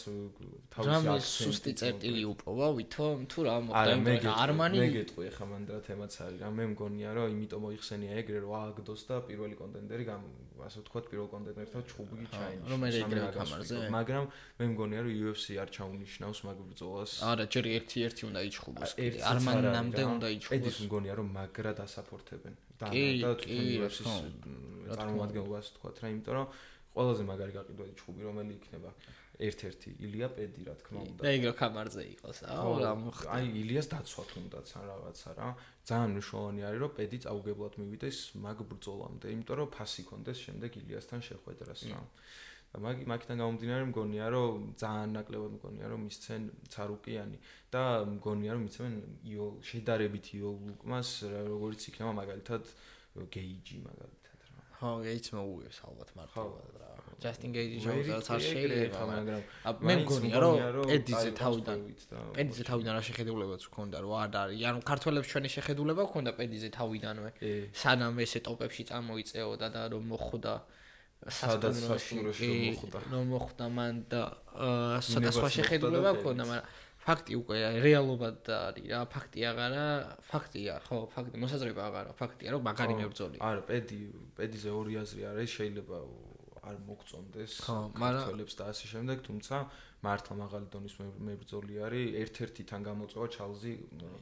თავისი აქცენტი სუსტი წერტილი უპოვა ვითომ თუ რა მოხდა არმანი მე გეტყვი ახლა მან და თემაც არის რა მე მგონია რომ იმიტომ მოიხსენია ეგრე რომ ააგდოს და პირველი კონტენტერი ასე ვთქვათ პირველ კონტენტერთან ჩხუბი ჩაინიშნა რომ მე ეგრე კამარზე მაგრამ მე მგონია რომ UFC არ ჩაუნიშნავს მაგ ბრძოლას არა ჯერ ერთი უნდა იჩხუბოს არმანამდე უნდა იჩხუბოს ედის მგონია რომ მაგრა დასაპორტებენ და თვითონ UFC-ს წარმომადგენლობას ვთქვათ რა იმიტომ რომ ყველაზე მაგარი გაყიდვადი ჩხუბი რომელი იქნება ერთ-ერთი ილია პედი რა თქმა უნდა და ეგრე კამარზე იყოს რა მოხდა აი ილიას დაცვა თუნდაც ან რაღაცა რა ძალიან მნიშვნელოვანი არის რომ პედი წაუგებლად მივიდეს მაგ ბრძოლამდე იმიტომ რომ ფასი კონდეს შემდეგ ილიასთან შეხვედრას რა და მაგიდან გამომდინარე მგონია რომ ძალიან ნაკლებად მგონია რომ მისცენ ცარუკიანი და მგონია რომ მიცემენ შედარებით იოლ ლუკმას როგორც იქნება მაგალითად გეიჯი მაგალითად რა ხო გეიჯს მოუგებს ალბათ მარტივად რა ჯასტინ გეიჯი შეუძლებს არ შეიძლება მაგრამ მე მგონია რომ პედიზე თავიდან რა შეხედულებაც გქონდა რომ არ არის ანუ ქართველებს ჩვენი შეხედულება გქონდა პედიზე თავიდანვე სანამ ესე ტოპებში წამოიწეოდა და რომ მოხვდა სასტუმროში რომ მოხვდა მან და სხვადასხვა შეხედულება გქონდა მაგრამ ფაქტი უკვე რეალობად არის რა ფაქტი აღარა ფაქტია ხო ფაქტი მოსაზრება აღარა ფაქტია რომ მაგარი მებრძოლია არა პედიზე ორი აზრი არის შეიძლება არ მოგწონდეს ქართველებს და ასე შემდეგ თუმცა მართლა მაღალი დონის მებრძოლი არის ერთ-ერთი თან გამოწვევა ჩალზი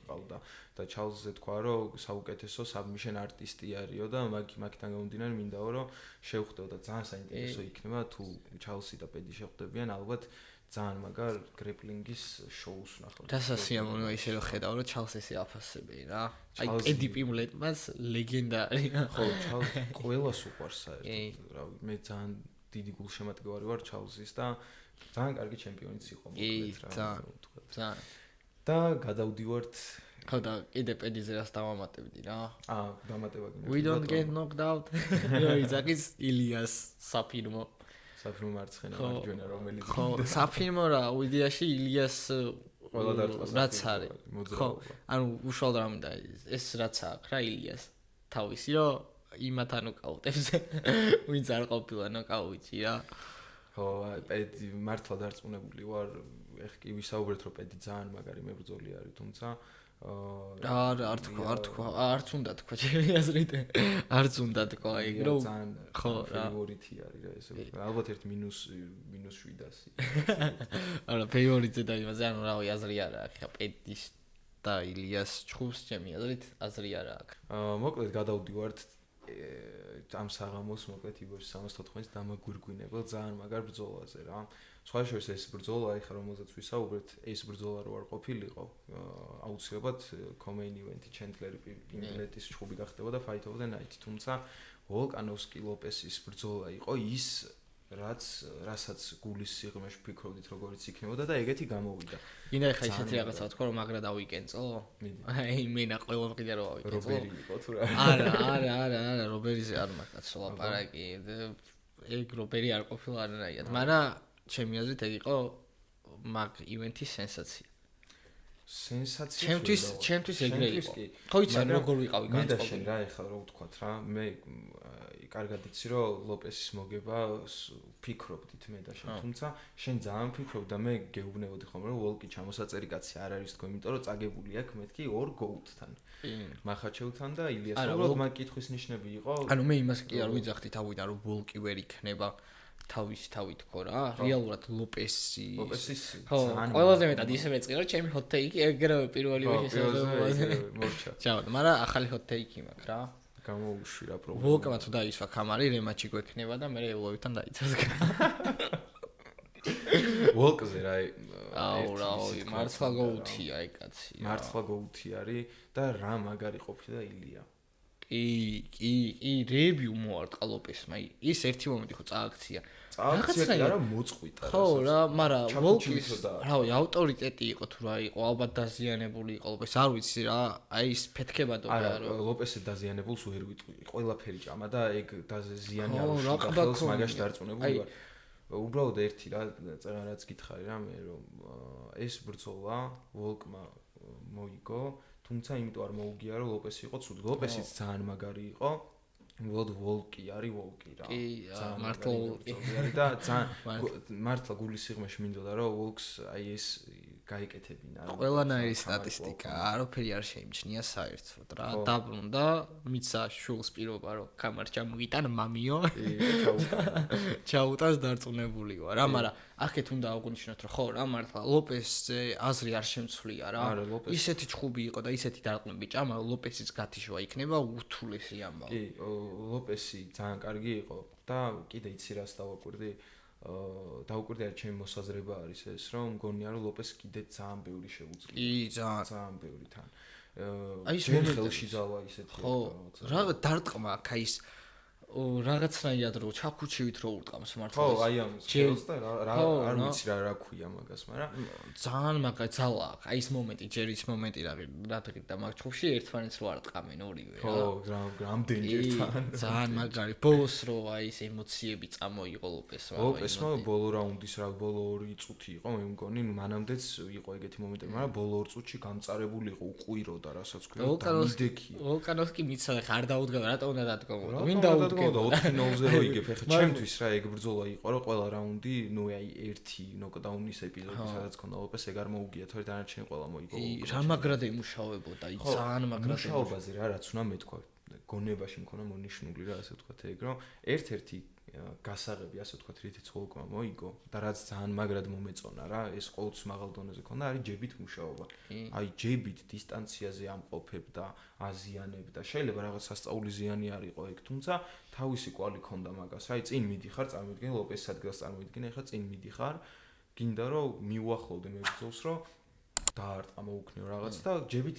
ყავდა და ჩალზზე თქვა რომ საუკეთესო საბმიშენ არტისტი არისო და მაგიდან გამომდინარე მინდაო რომ შევხვდეო და ძალიან საინტერესო იქნება თუ ჩალზი და პედი შეხვდებიან ალბათ ძალიან მაგარ გრეპლინგის შოუს ნახავთ. დასასიამოვნოა ისე რომ ხედავ რომ ჩალსისი აფასები რა. აი პედი პიმლეტმას ლეგენდარი. ხო, ჩალსი ყველას უყვარს საერთოდ. რა მე ძალიან დიდი გულშემატკივარი ვარ ჩალსის და ძალიან კარგი ჩემპიონიც იყო მოკლედ რა. ძალიან. და გადავდივართ ხო და კიდე პედიზე რას დავამატებდი რა. დამატება გინდა. We don't get knocked out. რა იზაკის ილიას საფირმო. საფირმო მარცხენა მარჯვენა რომელიც ხო საფირმო რა უდიაში ილიას ყველა დარტყა რაც არის ხო ანუ უშუალოდ რა მინდა ეს რაც აქვს რა ილიას თავისი რომ იმათ ანოკაუტებს ვინც არ ყოფილა ნოკაუტი რა ხო პედი მართლა დარწმუნებული ვარ ეხ კი ვისაუბრეთ რომ პედი ძალიან მაგარი მებრძოლი არის თუმცა არ თქვა არც უნდა თქვა ჩემი აზრით არც უნდა თქვა ეგ რომ ხო ფეივორიტი არის რა ესე ალბათ ერთ -700 არა ფეივორიტზე და იმაზე ანუ რავი აზრი არა აქვს ხა პედის და ილიას ჩხუბს ჩემი აზრით აზრი არა აქვს მოკლედ გადავდივართ ამ საღამოს მოკლედ იბოშ 74-ის დამაგვირგვინებელ ძალიან მაგარ ბრძოლაზე რა სხვა შორის ეს ბრძოლა ეხლა რომელზეც ვისაუბრეთ ეს ბრძოლა რო არ ყოფილიყო აუცილებლად კომეინ ივენთი ჩენდლერი პინგლეტის ჩხუბი გახდებოდა Fight of the Night თუმცა ვოლკანოვსკი ლოპესის ბრძოლა იყო ის რასაც გულის სიღრმეში ვფიქრობდით როგორიც იქნებოდა და ეგეთი გამოვიდა ინა ხა ისეთი რაღაცა თქვა რომ მაგრა დავიკენწო აი მენა ყველა მყიდა რომ ავიკენწო რობერი იყო თუ რა არა რობერიზე არ მაგაცო ლაპარაკი ეგ რობერი არ ყოფილა არანაირად მაგრამ ჩემი აზრით ეგ იყო მაგ ივენთის სენსაცია სენსაცია ჩემთვის ეგრე იყო. ხო იცი ან როგორ ვიყავი განწყობილი. მე და შენ რა ეხლა რა ვთქვათ რა, მე კარგად იცი რომ ლოპესის მოგება ფიქრობდით მე და შენ, თუმცა შენ ძალიან ფიქრობ და მე გეუბნებოდი ხოლმე რომ ვოლკი ჩამოსაწერი კაცი არ არის თქო, იმიტომ რომ წაგებული აქვს მეთქი ორ გოუთთან. მახაჩევთან და ილიას უბრალოდ მაგ კითხვის ნიშნები იყო. ანუ მე იმას კი არ ვიძახდი თავიდან რომ ვოლკი ვერ იქნება. თავისი თავით ხო რა რეალურად ლოპესის ძალიან ყველაზე მეტად ისე მეწყირო ჩემი hot take-ი ეგრევე პირველივე შესაძლებლობაზე მორჩა ჩავდა მაგრამ ახალი hot take-ი მაქვს რა გამოუშვი რა პრობლემა ვოლკმა თუ დაისვა კამარი რემაჩი გვექნება და მე ევლოვებთან დაიცავს ვოლკზე რა აუ რა მართლა გოუთია აი კაცი მართლა გოუთი არის და რა მაგარი ყოფილი და ილია კი რები უმოარტყა ლოპესმა ის ერთი მომენტი ხო წააქცია რა მოწყვიტა ხო რა მაგრამ ვოლკის რავი ავტორიტეტი იყო თუ რა იყო ალბათ დაზიანებული იყო ლოპეს არ ვიცი რა აი ის ფეთქებადო რა რომ ლოპესზე დაზიანებულს ვერ ვიტყვი ყველაფერი ჭამა და ეგ დაზიანი არ უშვებს მაგაში დარწმუნებული ვარ უბრალოდ ერთი რა წერანაც გითხარი რა მე რომ ეს ბრძოლა ვოლკმა მოიგო თუმცა იმიტომ არ მოუგია რომ ლოპესი იყო ცუდი ლოპესიც ძალიან მაგარი იყო ვოლკი არის ვოლკი რა მართლა ვოლკი არის და ძალიან მართლა გულის სიღრმეში მინდოდა რომ ვოლკს აი ეს გაიკეთებინა ყველანაირი სტატისტიკა არაფერი არ შეიმჩნია საერთოდ რა დაბრუნდა მიცა შულს პირობა რომ კამარ ჩამოიტან მამიო ჩაუტას დარწმუნებული ვარ რა მაგრამ აქეთ უნდა აღვნიშნოთ რომ ხო რა მართლა ლოპესზე აზრი არ შემცვლია რა ისეთი ჩხუბი იყო და ისეთი დარყმები ჭამა ლოპესის გათიშვა იქნება უთულესი ამბავი კი ლოპესი ძალიან კარგი იყო და კიდე იცი რას დავაკვირდი დაუკვირდი არ ჩემი მოსაზრება არის ეს რომ მგონია რომ ლოპეს კიდე ძალიან ბევრი შეუძლია კი ძალიან ბევრი თან აი ეს მომენტში ძალა ისეთი ხო რა დარტყმა აქ აი ეს რაღაცნაირად რო ჩაქუჩივით რო ურტყამს მართლა ხო აი ამ ჯელს და რა არ ვიცი რა ქვია მაგას მაგრამ ძალიან მაგარი ძალა აქვს აი ეს მომენტი ჯერის მომენტი რა დღით და მაგ ჩხუბში ერთმანეთს რო არ ტყამენ ორივე რა ხო რამდენი ერთთან ძალიან მაგარი ბოლოს რო აი ეს ემოციები წამოიღო ლოპესმა ბოლო რაუნდის რა ბოლო 2 წუთი იყო მე მგონი მანამდეც იყო ეგეთი მომენტები მაგრამ ბოლო 2 წუთში გამწარებული იყო უყვიროდა რასაც ქვია დამიდექი ვოლკანოვსკი მიცა ხა არ დაუდგება რატო უნდა დადგომო ვინ დაუდგება 4-0-ზე რო იგებ ეხლა ჩემთვის რა ეგ ბრძოლა იყო რომ ყველა რაუნდი ნუ აი ერთი ნოკდაუნის ეპიზოდი სადაც ქონდა ლოპეს ეგ არ მოუგია თორე დანარჩენი ყველა მოიგო რა მაგრად ემუშავებოდა აი ძალიან მაგრად მუშაობაზე რა რაც უნდა მეთქვა გონებაში მქონა მონიშნული რა ასე ვთქვათ ეგ რომ ერთ-ერთი გასაღები ასე ვთქვათ რითიც ვოლკმა მოიგო და რაც ძალიან მაგრად მომეწონა რა ეს ყოველთვის მაღალ დონეზე ქონდა არის ჯებით მუშაობა აი ჯებით დისტანციაზე ამყოფებდა აზიანებდა შეიძლება რაღაც სასწაული ზიანი არ იყო ეგ თუმცა თავისი კვალი ქონდა მაგას აი წინ მიდიხარ წარმოვიდგინე ლოპესის ადგილას წარმოვიდგინე ეხლა წინ მიდიხარ გინდა რომ მიუახლოვდე მე ბრძოლს რომ დაარტყა მოუქნიო რაღაც და ჯებით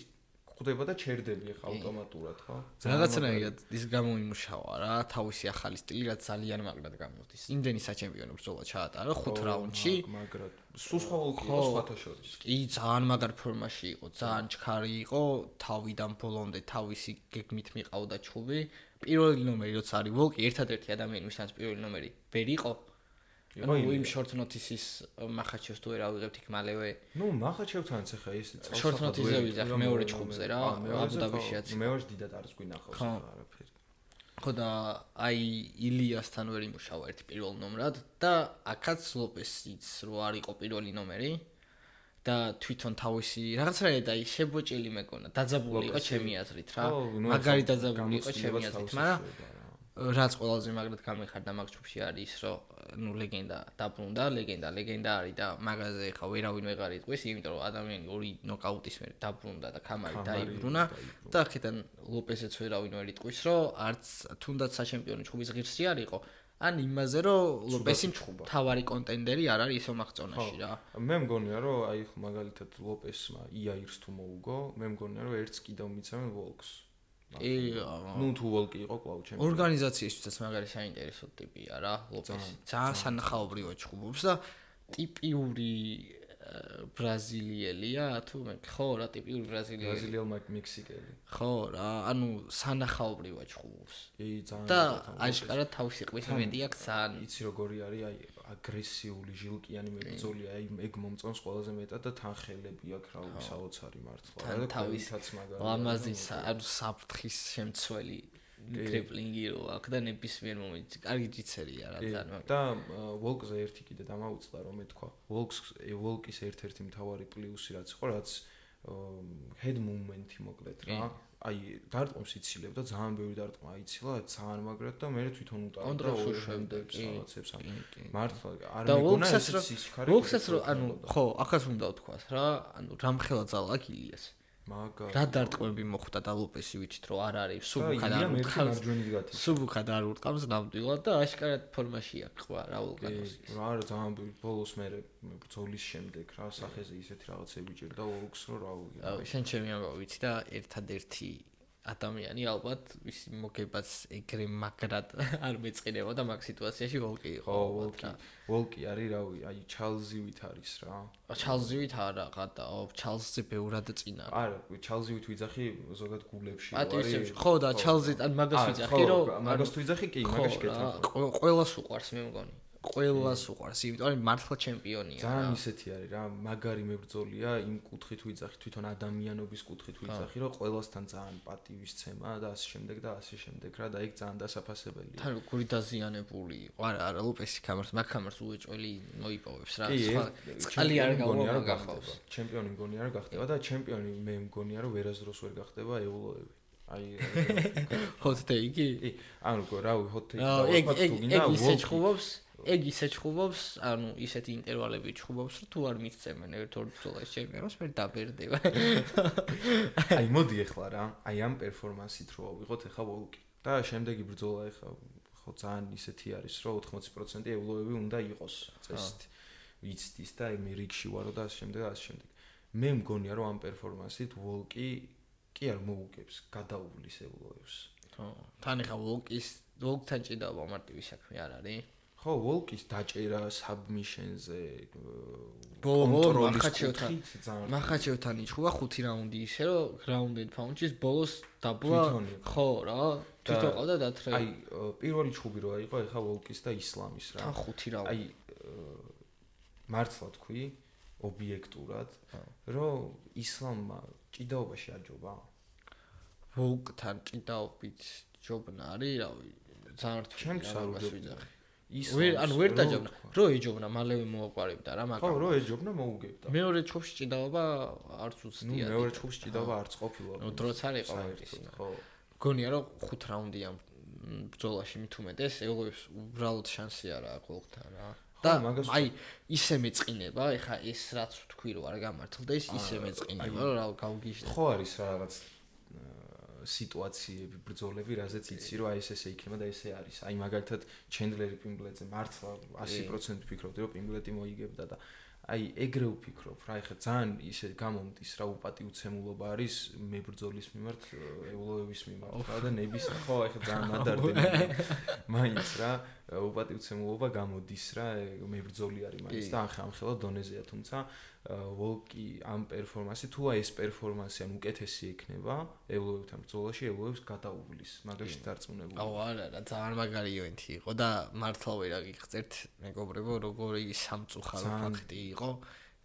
ხვდება და ჩერდები ახლა ავტომატურად ხო რაღაცნაირად ის გამოიმუშავა რა თავისი ახალი სტილი რაც ძალიან მაგრად გამოდის იმდენი საჩემპიონო ბრძოლა ჩაატარა 5 რაუნდში მაგრად სულ სხვა ვოლკი იყო სხვათა შორის კი ძალიან მაგარ ფორმაში იყო ძალიან ჩქარი იყო თავიდან ბოლომდე თავისი გეგმით მიყავდა ჩხუბი პირველი ნომერი როცა არის ვოლკი ერთადერთი ადამიანი ვისაც პირველი ნომერი ვერ იყო ანუ იმ short notice-ის მახაჩევს თუ ვერ ავიღებთ იქ მალევე ნუ მახაჩევთანაც ახლა ეს short notice-ზე ვიზახ მეორე ჩხუბზე რა აბუდაბიშიაც მეორე დიდად არის გვინახავს არაფერი ხო და აი ილიასთან ვერ იმუშავა ერთი პირველ ნომრად და აქაც ლოპესიც რო არ იყო პირველი ნომერი და თვითონ თავისი რაღაცნაირად აი შებოჭილი მეკონა დაძაბული იყო ჩემი აზრით რა მაგარი დაძაბული იყო ჩემი აზრით მაგრამ რაც ყველაზე მაგრად გამეხარდა მაგ ჩუბში არის რომ ნუ ლეგენდა დაბრუნდა ლეგენდა არის და მაგაზე ხა ვერავინ ვეღარ იტყვის იმიტომ რომ ადამიანი ორი ნოკაუტის მერე დაბრუნდა და კამარი დაიბრუნა და აქედან ლოპესეც ვერავინ ვერ იტყვის რომ არც თუნდაც საჩემპიონო ჩუბის ღირსი არ იყო ან იმაზე რომ ლოპესი თავარი კონტენდერი არ არის ისო მაღწონაში რა მე მგონია რომ აი მაგალითად ლოპესმა იაირს თუ მოუგო მე მგონია რომ ერთს კიდევ მიცემენ ვოლკს ნუ თუ ვოლკი იყო კლავ ჩემპიონი ორგანიზაციისთვისაც მაგარი საინტერესო ტიპია რა ლოპესი ძალიან სანახაობრივად ჩხუბობს და ტიპიური ბრაზილიელია თუ მე ხო რა ტიპიური ბრაზილიელი ბრაზილიელმა მექსიკელი ხო რა ანუ სანახაობრივად ჭუბობს კი ძალიან და აშკარად თავისი ყვის მეტი აქვს ძალიან იცი როგორი არის აი აგრესიული ჟილკიანი მებრძოლია აი ეგ მომწონს ყველაზე მეტად და თან ხელები აქვს რა ვიცი საოცარი მართლა და თავისაც მაგარი ლამაზი ანუ საფრთხის შემცველი კრიპლინგი რო აქვს და ნებისმიერ მომენტში კარგი ჯიცერია რა ძალიან და ვოლკზე ერთი კიდე დამაუწყდა რომ ეთქვა ვოლკის ერთ-ერთი მთავარი პლუსი რაც იყო რაც head movement-ი მოკლედ რა აი დარტყმს იცილებდა ძალიან ბევრი დარტყმა აიცილა ძალიან მაგრად და მე თვითონ უტარდა ორი შემდეგს რაღაცებს მართლა არ მეგონა ეს სიჩქარე ვოლკსაც რო ანუ ხო ახაც უნდა ვთქვას რა ანუ რამხელა ძალა აქვს ილიას მაგარი რა დარტყმები მოხვდა და ლოპესი ვიცით რომ არ არის სუბუქად არ ურტყავს ნამდვილად და აშკარად ფორმაში აქვს ყვა რა ვულკანოსი რა ძალიან ბოლოს მე ბრძოლის შემდეგ რა სახეზე ისეთი რაღაცები ჭირდა ვოლკს რომ რა ვიგე შენ ჩემი ამბავი ვიცი და ერთადერთი ადამიანი ალბათ ვისი მოგებაც ეგრე მაგრად არ მეწყინება და მაგ სიტუაციაში ვოლკი იყო ვოლკი არის რავი აი ჩალზივით არის რა ჩალზივით არა გადაო ჩალზზე ბევრად წინა არა ჩალზივით ვიძახი ზოგად გულებში არის ხო და ჩალზით ან მაგას ვიძახი რომ მაგას თუ ვიძახი კი მაგაში კეთილ ყველას უყვარს მე მგონი ყველას უყვარს იმიტომ რომ მართლა ჩემპიონია ძალიან ისეთი არის რა მაგარი მებრძოლია იმ კუთხით ვიძახი თვითონ ადამიანობის კუთხით ვიძახი რომ ყველასთან ძალიან პატივისცემა და ასე შემდეგ და ასე შემდეგ რა და ეგ ძალიან დასაფასებელია თან გური დაზიანებული იყო არა ლოპესი კამერს მაგ კამერს უეჭველი მოიპოვებს რა წყალი არ გავაგახავს ჩემპიონი მგონია რომ გახდება და ჩემპიონი მე მგონია რომ ვერასდროს ვერ გახდება ეულოები აი hot take-ი ანუ რავი hot take-ი ეგ ისე ჭუბობს, ანუ ისეთი ინტერვალები ჭუბობს, რომ თუ არ მისცემენ ერთ-ორ ბრძოლაში ჩემპიონს, მე დაბერდება. აი მოდი ახლა რა, აი ამ პერფორმანსით რო ავიღოთ ახლა ვოლკი. და შემდეგი ბრძოლა ახლა ხო ძალიან ისეთი არის, რომ 80% ეულოები უნდა იყოს წესით. ვიცით და მე რიგში ვარო და ასე შემდეგ და ასე შემდეგ. მე მგონია რომ ამ პერფორმანსით ვოლკი კი არ მოუგებს გადაუვლის ეულოებს. ხო, თან ახლა ვოლკთან ჭიდაობა მარტივი საქმე არ არის. ხო, ვოლკის დაჭერა საბმიშენზე კონტროლის მახაჩევთან იჭხუა 5 რაუნდი ისე რომ ground and pound-ის ბოლოს დაბლა ხო რა თვითონ ყავდა დათრე აი პირველი ჭუბი რო აიყო ეხა ვოლკის და ისლამის რა 5 რაუნდი აი მართლა თქვი ობიექტურად რომ ისლამმა ჭიდაობაში აჯობა ვოლკთან ჭიდაობით ჯობნა არის რავი ძალიან რთული ჩემს არ ვიძახი ვერ დაჯობნა რო ეჯობნა მალევე მოაყარებდა რა მაგრამ ხო რო ეჯობნა მოუგებდა მეორე ჭუბში ჭიდაობა არც უცდია მეორე ჭუბში ჭიდაობა არც ყოფილა დროც არ იყო ის ხო გონია რომ 5 რაუნდიან ბრძოლაში მით უმეტეს ეულოებს უბრალოდ შანსი არა აქვს ვოლკთან რა და აი ისე მეწყინება ეხა ეს რაც თქვი რომ არ გამართლდეს ისე მეწყინება რომ რა გავგიჟდა ხო არის რა რაღაც სიტუაციები ბრძოლები, რაზეც იცი რომ აი ესე იქნება და ესე არის. აი მაგალითად ჩენდლერი პიმბლეტზე მართლა 100% ვფიქრობდი რომ პიმბლეტი მოიგებდა და აი ეგრე ვფიქრობ რა ეხლა ძალიან ისე გამომდის რა უპატიუცემულობა არის მებრძოლის მიმართ ეულოების მიმართ რა და ნების ხო ეხლა ძალიან მადარდენია მაინც რა უპატიუცემულობა გამოდის რა მებრძოლი არის მაინც და ამხელა დონეზეა თუმცა ვოლკი ამ პერფორმანსი თუ აი ეს პერფორმანსი ან უკეთესი ექნება ეულოებთან ბრძოლაში ეულოებს გადაუვლის მაგაში დარწმუნებული აუ არა რა ძალიან მაგარი ივენთი იყო და მართლა ვერ აგიღწევთ მეგობრებო როგორი სამწუხარო ფაქტი იყო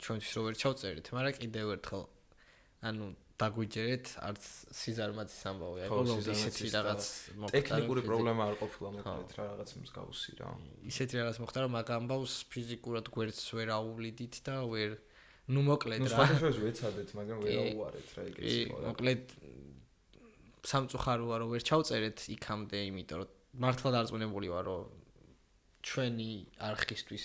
ჩვენთვის რო ვერ ჩავწერეთ მაგრამ კიდევ ერთხელ ანუ დაგვიჯერეთ არც სიზარმაცის ამბავი იყო რომ ისეთი რაღაც მოხდა ტექნიკური პრობლემა არ ყოფილა მოკლედ რა რაღაც მსგავსი რა ისეთი რაღაც მოხდა რომ მაგ ამბავს ფიზიკურად გვერდს ვერ აუვლიდით და ვერ ნუ მოკლედ რა. ნუ სხვადასხვა ვეცადეთ, მაგრამ ვერ აუარეთ რა ეგეც იყო. მოკლედ სამწუხაროა რომ ვერ ჩავწერეთ იქამდე, იმიტომ რომ მართლა დარწმუნებული ვარ რომ ჩვენი არქივისთვის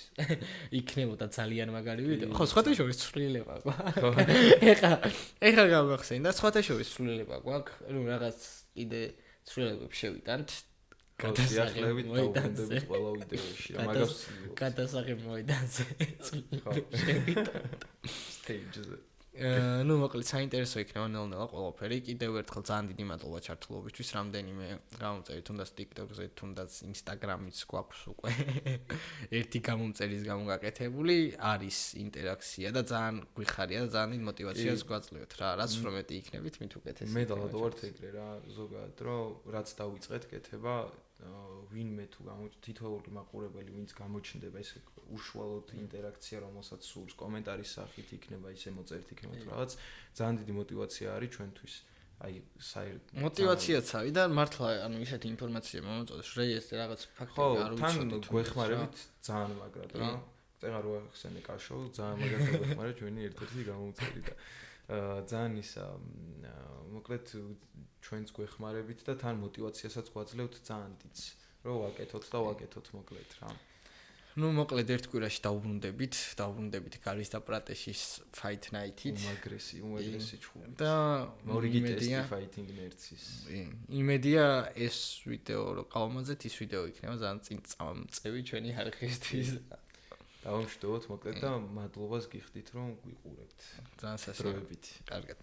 იქნებოდა ძალიან მაგარი ვიდეო. ხო, სხვადასხვა ცვლილება გვაქვს. ეხა გავახსენდა სხვადასხვა ცვლილება გვაქვს, რომ რაღაც კიდე ცვლილებებს შევიტანთ. გადასაღებით დაუბრუნდებით ყველა ვიდეოში რა მაგას გადასაღებ მოედანზე ხო stage-ზე ну, მოკლედ საინტერესო იქნება ნელ-ნელა ყველაფერი. კიდევ ერთხელ ძალიან დიდი მადლობა ჩართულობისთვის. რამდენიმე გამომწერი, თუნდაც TikTok-ზე, თუნდაც Instagram-იც გვაქვს უკვე. ერთი გამომწერის გამო გაკეთებული, არის ინტერაქცია და ძალიან გვიხარია და ძალიან დიდ мотивაციას გვაძლევთ რა. რაც უფრო მეტი იქნებით, მით უკეთესი. მე დავადო ვარ ეგრე რა, ზოგადად რომ რაც დავიწყეთ კეთება, ვინმე თუ თითოეული მაყურებელი, ვინც გამოჩნდება ეს უშუალოდ ინტერაქცია, რომელსაც სურს კომენტარის სახით იქნება ისე მოწერთ იქნება თუ რაღაც, ძალიან დიდი мотивация არის ჩვენთვის. აი, мотивაციაცავი და მართლა ანუ ისეთი ინფორმაცია მომწოდებს, რომ ეს რაღაც ფაქტები არ თან ვიცოდით. გვეხმარებით ძალიან მაგრად რა. წეღარ ვახსენე კაშო, ძალიან მაგრად გვეხმარა ჩვენი ერთ-ერთი გამომწერი და ძალიან ისა მოკლედ ჩვენს გვეხმარებით და თან мотивაციასაც გვაძლევთ ძალიან დიდს, რომ ვაკეთოთ და ვაკეთოთ მოკლედ რა. ну, მოკლედ ერთ კვირაში დავბრუნდებით გარის და პრატეშის fight night-ით. უმაგრესი ჩხუბი. და მორიგი ტესტი fighting nerds-ის. იმედია ეს ვიდეო რო ყავმაზეთ, ის ვიდეო იქნება ძალიან წინ წამწევი ჩვენი არხისთვის. დავამშვიდობოთ მოკლედ და მადლობას გიხდით რომ გვიყურებთ. ძალიან სასწაულებით. კარგად.